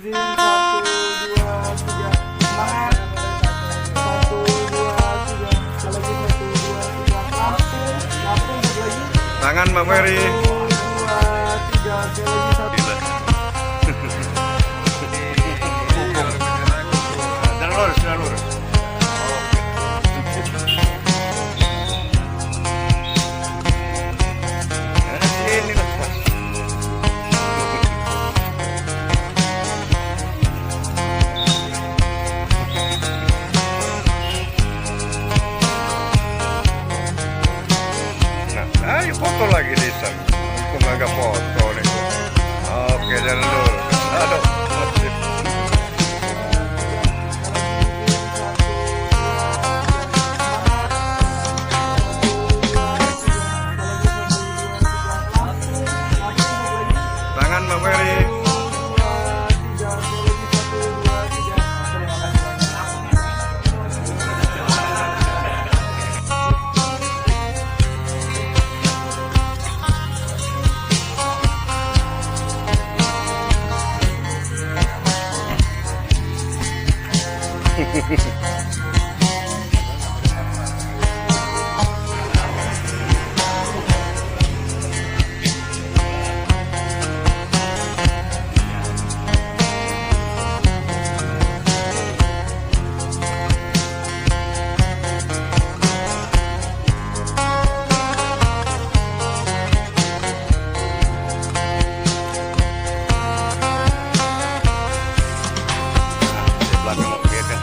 Satu, dua, tiga. Semangat. Satu, dua, tiga. Sekali lagi, satu, dua, tiga. Langsung, langsung satu lagi. Tangan Mbak Mary. Satu, dua, tiga. Sekali lagi, satu. Gila. Jalan lurus. Ini lah pas. Nah, ayo foto lagi Lisa. Aku nggak foto nih. Oke, jalan lurus. Aduh, sip. Tangan Mbak Mary. Di belakang oke kan.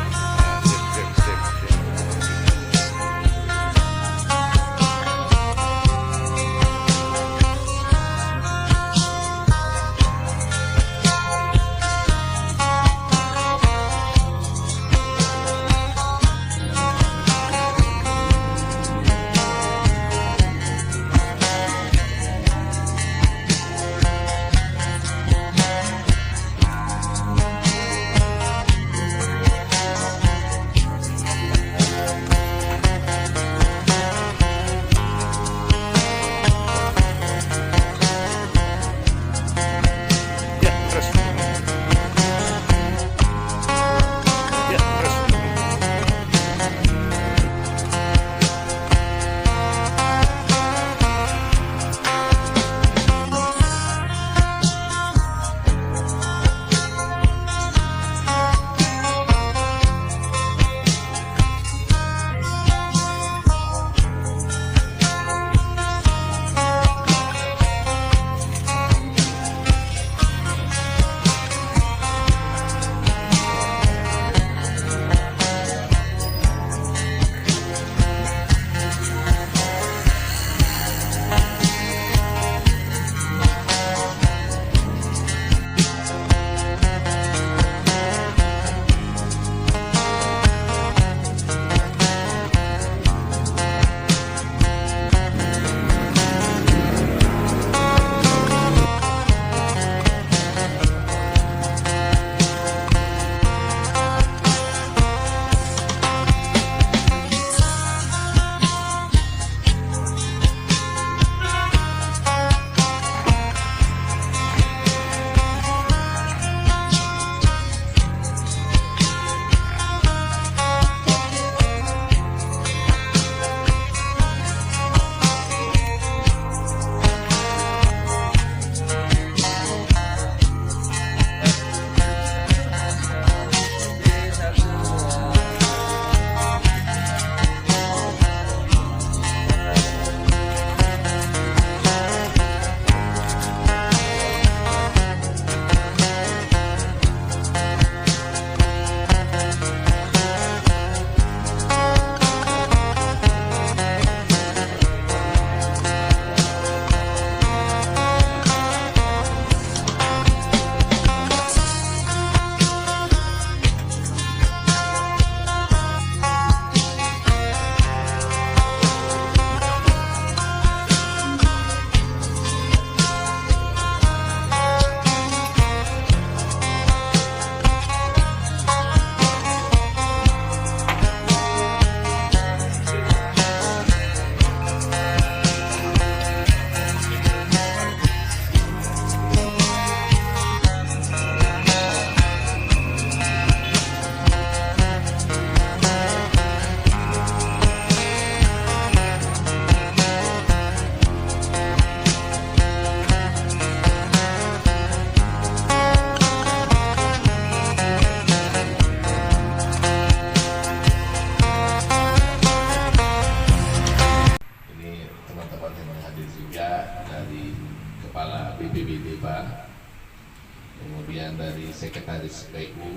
Sekretaris PU,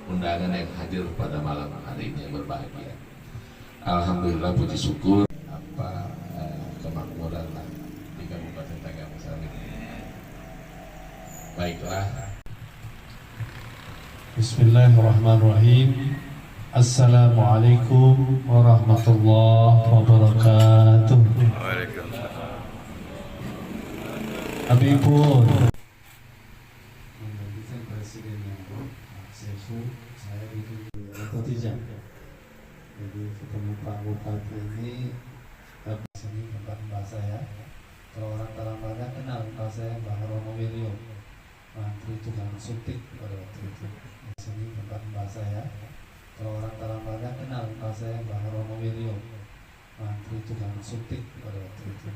undangan yang hadir pada malam hari ini yang berbahagia. Alhamdulillah, puji syukur kemakmuran di Kabupaten Tagamun Sari. Baiklah. Bismillahirrahmanirrahim. Assalamualaikum warahmatullahi wabarakatuh. Waalaikumsalam. Habibur. Presiden yang saya itu atau tidak. Jadi ketemu Pak Bupati ini sini tempat mbak saya. Kalau orang Talambaga kenal mbak saya, Mbak Rono Wiryo, mantri tukang suntik pada waktu itu. Sini tempat mbak saya. Kalau orang Talambaga kenal mbak saya, Mbak Rono Wiryo, mantri tukang suntik pada waktu itu.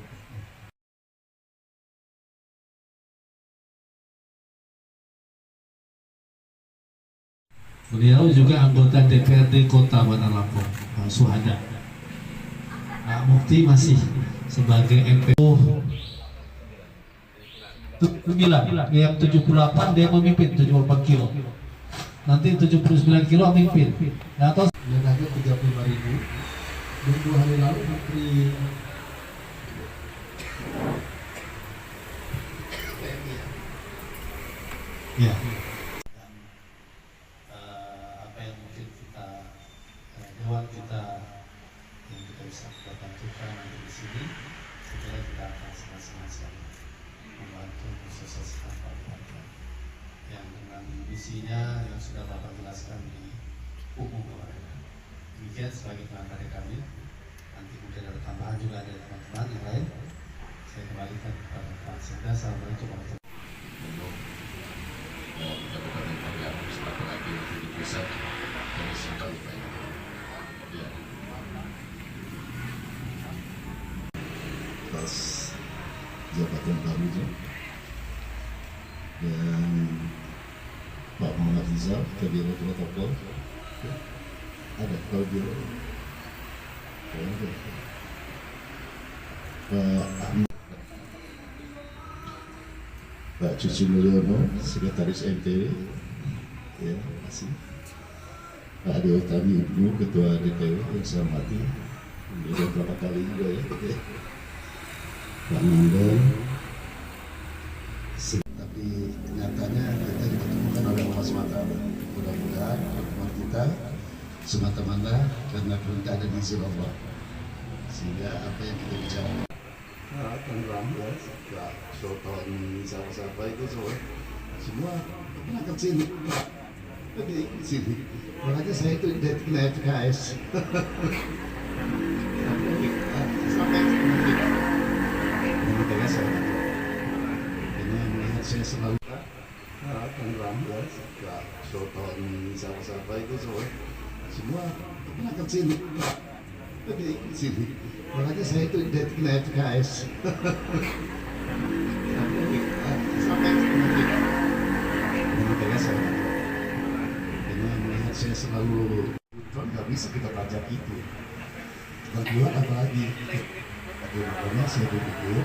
Beliau juga anggota DPRD Kota Bandar Lampung, Suhada. Pak Mufti masih sebagai MPO. 9, yang 78 dia memimpin 74 kilo. Nanti 79 kilo memimpin. Nah, atau yang ada 35.000. Dan 2 hari lalu Menteri ya. Apa yang mungkin kita lewat kita yang kita bisa bantukan di sini, segera kita akan sama-sama membantu mensukseskan Pak yang dengan visinya yang sudah Bapak jelaskan di umum kemarin. Demikian sebagai pengantar kami. Nanti mungkin ada tambahan juga dari teman-teman yang lain. Saya kembalikan kepada Pak Sekda. Assalamualaikum warahmatullahi wabarakatuh. Kabupaten Tagamun selaku lagi di pusat dari Singkali banyak. Ya. Atas jabatan baru dan Pak Muhammad Rizal, Kabiro Protokol, ada Kabiro, Pak Cucu Mulyono, Sekretaris MTW, ya, masih. Pak Ade Utami Ibnu, Ketua DPW yang saya hormati, sudah berapa kali juga ya, Pak Nandon. Tapi kenyataannya kita ditemukan oleh Allah SWT. Mudah-mudahan pertemuan kita semata-mata karena perintah dan izin Allah, sehingga apa yang kita bicarakan Rambut, Soto ini siapa-siapa itu semua pernah ke sini, tapi sini. Makanya saya itu identik PKS. Sampai PKS karena melihat saya selalu Rambut, Soto ini siapa-siapa itu semua pernah ke sini, tapi sini. Makanya saya itu identik PKS. Sampai PKS karena melihat saya selalu nggak bisa kita pajak itu. Dan keluar apalagi. Makanya saya berpikir,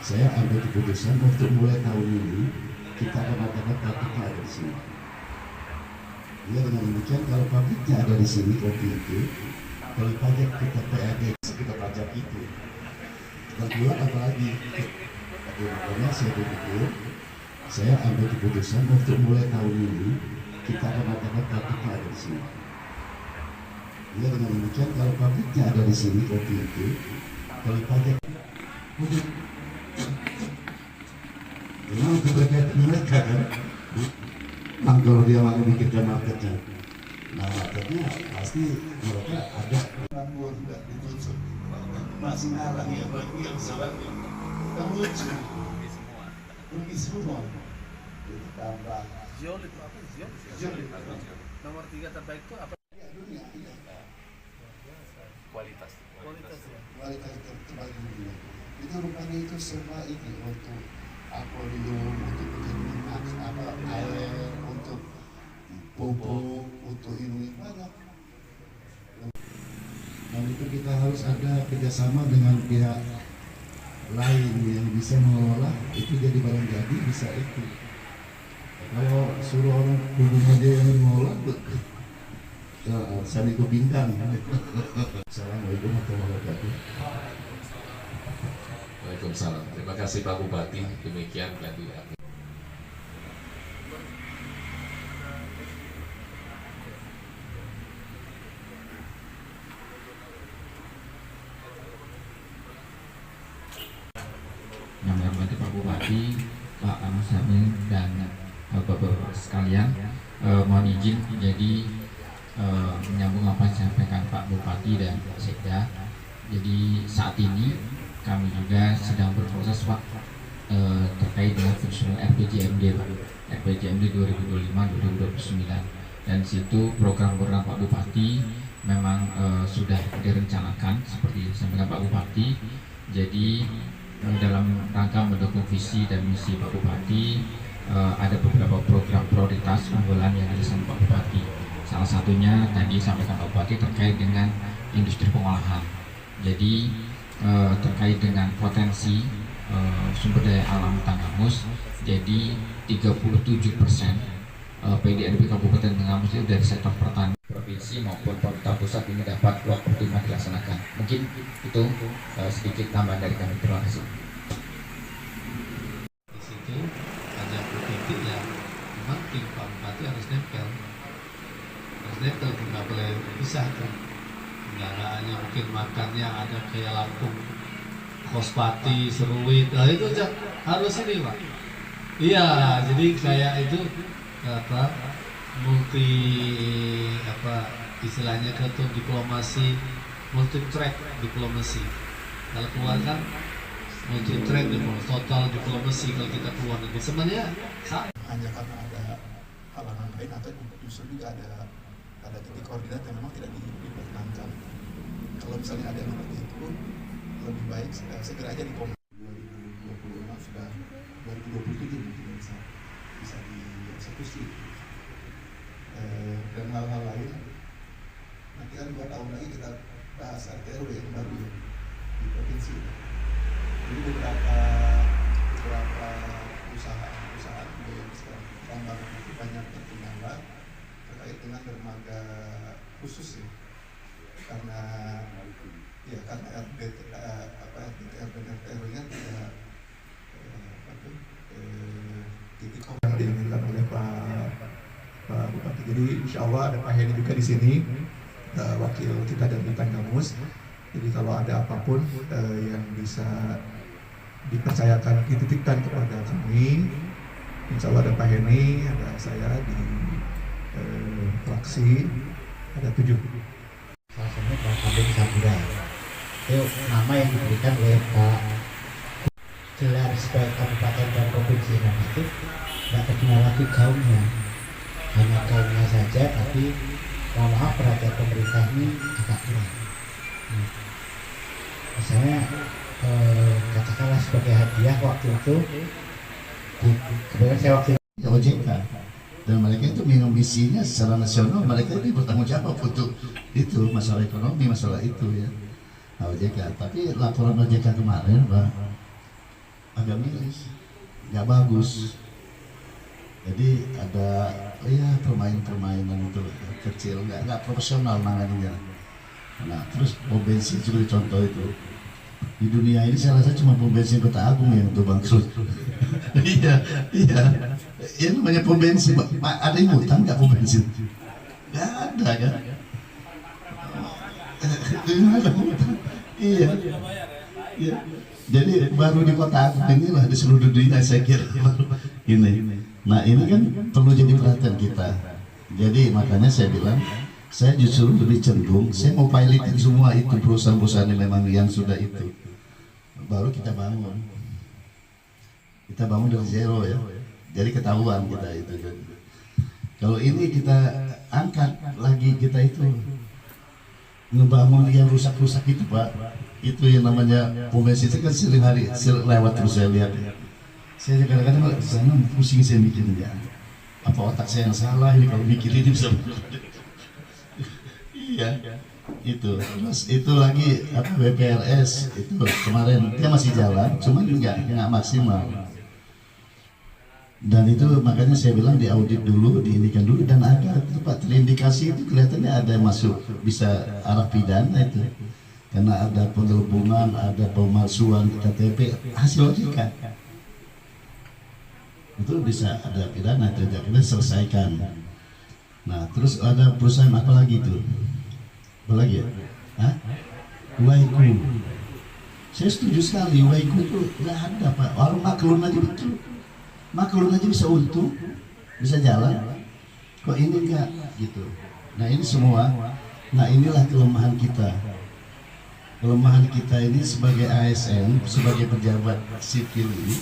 saya ambil keputusan untuk mulai tahun ini kita akan adakan pabriknya ada di sini. Ya, dengan demikian kalau pabriknya ada di sini waktu itu, kalau pajak kita PAD kita pajak itu. Dan keluar apalagi. Makanya saya berpikir, saya ambil keputusan untuk mulai tahun ini kita akan adakan pabriknya ada di sini. Ya, dengan demikian kalau pabriknya ada di sini waktu itu, kalau pajak memang keberkaitan mereka kan. Nah, kalau dia mau memikirkan marketnya, nah marketnya pasti mereka ada namun tidak ditutup masih ngarang ya bagi yang salah yang lucu rugi semua ditambah Zion itu apa? Zion nomor 3 terbaik itu apa? dunia Kualitas. Kualitasnya. kualitas terbaik dunia itu rupanya itu semua ini untuk akuarium, untuk minyak, air, untuk pupuk, untuk ini banyak. Dan itu kita harus ada kerjasama dengan pihak lain yang bisa mengelola itu jadi barang jadi bisa itu. suruh orang hubungan dia yang menolak, saya ikut bintang. Assalamualaikum warahmatullahi wabarakatuh. Waalaikumsalam. Terima kasih Pak Bupati. Demikian tadi. Yang hormati Pak Bupati, Pak Anusamil dan Bapak-bapak sekalian, mohon izin jadi menyambung apa yang disampaikan Pak Bupati dan Pak Sekda. Jadi saat ini kami juga sedang berproses Pak terkait dengan fungsional RPJMD Pak, RPJMD 2025-2029, dan situ program-program Pak Bupati memang sudah direncanakan seperti disampaikan Pak Bupati. Jadi dalam rangka mendukung visi dan misi Pak Bupati, ada beberapa program prioritas unggulan yang dilaksanakan Pak Bupati. Salah satunya tadi sampaikan Pak Bupati terkait dengan industri pengolahan. Jadi terkait dengan potensi sumber daya alam Tanggamus, jadi 37% PDRB Kabupaten Tanggamus itu dari sektor pertanian. Provinsi maupun pemerintah pusat ini dapat optimal dilaksanakan. Mungkin itu sedikit tambahan dari kami. Terima kasih. Di situ ada titik yang memang tim Pak Bupati harus nempel, nggak boleh pisah kan. Kendaraannya mungkin makannya ada kayak Lampung, Kospati, Seruit, nah itu harus ini Pak. Iya, jadi kayak itu multi istilahnya ketua diplomasi, multi track diplomasi. Kalau keluar kan multi track diplomasi, total diplomasi kalau kita keluar negeri sebenarnya sama. Hanya karena ada halangan lain atau justru juga ada titik koordinat yang memang tidak dipertahankan. Kalau misalnya ada yang seperti itu, lebih baik segera aja dikomunikasi. 2025 sudah 2027 mungkin bisa dieksekusi. Dan hal-hal lain nanti kan 2 tahun lagi kita bahas RT/RW yang baru ya, di provinsi. Jadi beberapa perusahaan yang sekarang pengembangan itu banyak terkendala terkait dengan dermaga khusus ya, karena RT/RW-nya tidak titik yang diinginkan oleh Pak Bupati. Jadi insya Allah ada Pak Heni juga di sini, wakil kita dari Tanggamus. Jadi kalau ada apapun yang bisa dipercayakan, dititipkan kepada kami, insya Allah ada Pak Heni, ada saya di fraksi, ada 7. Salah satunya Pak Kabin Sabura. Itu nama yang diberikan oleh Pak gelar sebagai kabupaten dan provinsi itu tidak terkenal lagi kaumnya, hanya kaumnya saja, tapi mohon maaf perhatian pemerintah ini agak kurang. Misalnya katakanlah sebagai hadiah waktu itu kebetulan saya waktu itu OJK, dan mereka itu minum misinya secara nasional, mereka ini bertanggung jawab untuk itu masalah ekonomi, masalah itu ya, OJK. Tapi laporan OJK kemarin Pak agak miris, nggak bagus. Jadi ada permainan itu kecil, nggak profesional nangannya. Nah terus pom bensin juga contoh itu. Di dunia ini saya rasa cuma pom bensin Kota Agung yang untuk bangkrut. Iya. Ini namanya pom bensin. Ada yang hutang nggak pom bensin? Nggak ada kan? Iya. Jadi baru di Kota Agung inilah di seluruh dunia saya kira ini. Nah ini kan perlu jadi perhatian kita. Jadi makanya saya bilang, saya justru lebih cenderung saya mau pilotin semua itu perusahaan-perusahaan yang memang yang sudah itu, baru kita bangun dari zero ya. Jadi ketahuan kita itu. Kalau ini kita angkat lagi, kita itu ngebangun yang rusak-rusak itu Pak. Itu yang namanya pom bensin itu kan sering hari lewat terus saya lihat. Saya kadang-kadang sana pusing saya mikirin ya, apa otak saya yang salah ini kalau mikir ini bisa. Iya, itu. Terus itu lagi apa BPRS itu kemarin dia masih jalan, cuman nggak maksimal. Dan itu makanya saya bilang diaudit dulu, diindikan dulu, dan ada Pak terindikasi itu kelihatannya ada masuk bisa arah pidana itu, karena ada penggelembungan, ada pemalsuan KTP hasil OJK, itu bisa ada pidana itu, kita selesaikan. Nah terus ada perusahaan apa lagi itu? Apa lagi ya? Hah? Waiku. Saya setuju sekali, Waiku itu nggak ada Pak. Warung Maklun aja betul. Maklun aja bisa untung, bisa jalan. Kok ini enggak gitu. Nah ini semua, nah inilah kelemahan kita. Kelemahan kita ini sebagai ASN, sebagai pejabat sipil ini,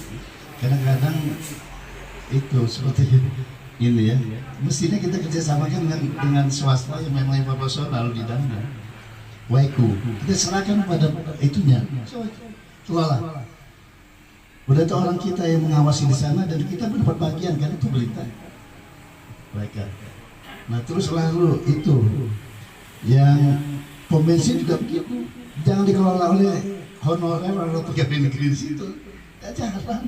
kadang-kadang itu seperti ini ya. Mestinya kita kerjasamakan dengan swasta yang memang profesional di dalamnya. Waiku, kita serahkan pada itunya, kelola. Udah itu orang kita yang mengawasi di sana dan kita mendapat bagian kan, itu berita mereka. Nah terus lalu itu yang pom bensin juga begitu, jangan dikelola oleh honorer atau pegawai negeri di situ, jangan.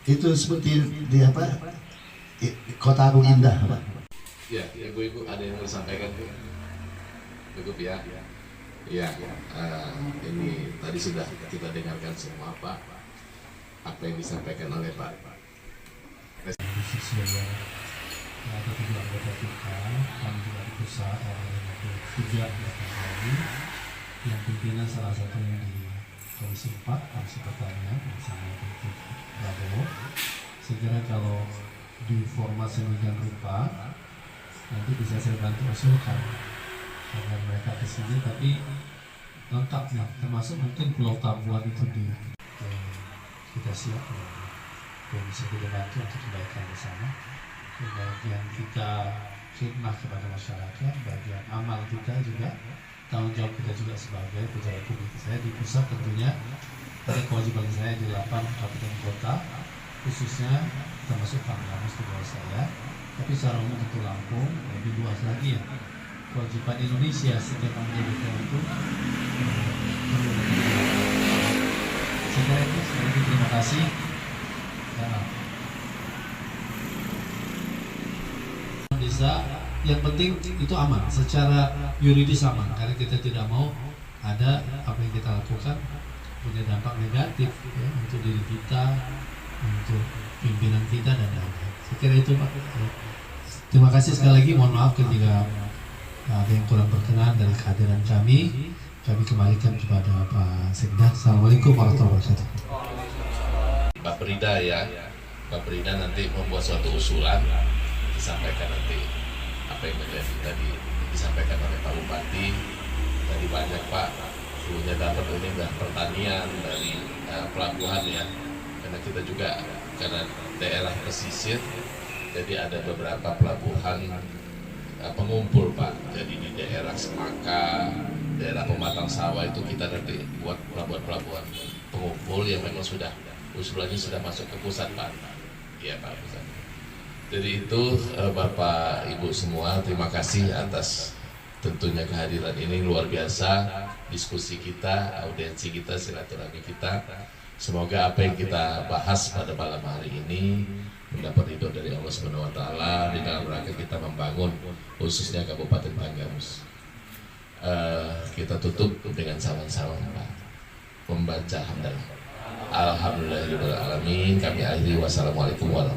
Itu seperti di apa Kota Agung Indah Pak. Ya, ibu-ibu ada yang mau disampaikan cukup ya. Ya, ini tadi sudah kita dengarkan semua Pak. Apa yang disampaikan oleh Pak Sisi yang ada 7 anggota kita, kami juga dipusat oleh 3 anggota lagi, yang pimpinan salah satunya di Komisi 4, Komisi Pertanian bersama dengan Prabowo. Segera kalau di format sedemikian rupa, nanti bisa saya bantu usulkan agar mereka kesini, tapi lengkapnya, termasuk mungkin Pulau Tambuan itu kita siap bisa kita bantu untuk kebaikan bersama. Bagian kita khidmat kepada masyarakat, bagian amal kita juga, tanggung jawab kita juga sebagai pejabat publik. Saya di pusat tentunya ada kewajiban saya di 8 kabupaten kota, khususnya termasuk Pangkamus di bawah saya, tapi secara umum untuk Lampung lebih luas lagi ya. Kewajiban Indonesia setiap anggota itu segera itu. Sekali lagi terima kasih. Bisa, yang penting itu aman, secara yuridis aman, karena kita tidak mau ada apa yang kita lakukan punya dampak negatif ya, untuk diri kita, untuk pimpinan kita dan lain-lain. Saya kira itu Pak. Terima kasih sekali lagi, mohon maaf ketika ada yang kurang berkenan dari kehadiran kami. Kami kembalikan kepada Pak Sekda. Assalamualaikum warahmatullahi wabarakatuh. Pak Prida ya. Pak Prida nanti membuat suatu usulan, disampaikan nanti apa yang menjadi tadi disampaikan oleh Pak Bupati. Tadi banyak Pak, dulunya dapat ini dari pertanian, dari pelabuhan ya. Karena kita juga karena daerah pesisir, jadi ada beberapa pelabuhan pengumpul Pak. Jadi di daerah Semangka, daerah Pematang Sawah itu kita nanti buat pelabuhan pengumpul yang memang sudah usulannya sudah masuk ke pusat Pak. Iya Pak Pusat. Jadi itu Bapak Ibu semua, terima kasih atas tentunya kehadiran ini, luar biasa diskusi kita, audiensi kita, silaturahmi kita. Semoga apa yang kita bahas pada malam hari ini mendapat ridho dari Allah Subhanahu wa taala di dalam rangka kita membangun khususnya Kabupaten Tanggamus. Kita tutup dengan sama-sama membaca hamdalah. Alhamdulillahirabbil alamin. Kami akhiri, wassalamualaikum warahmatullahi wabarakatuh.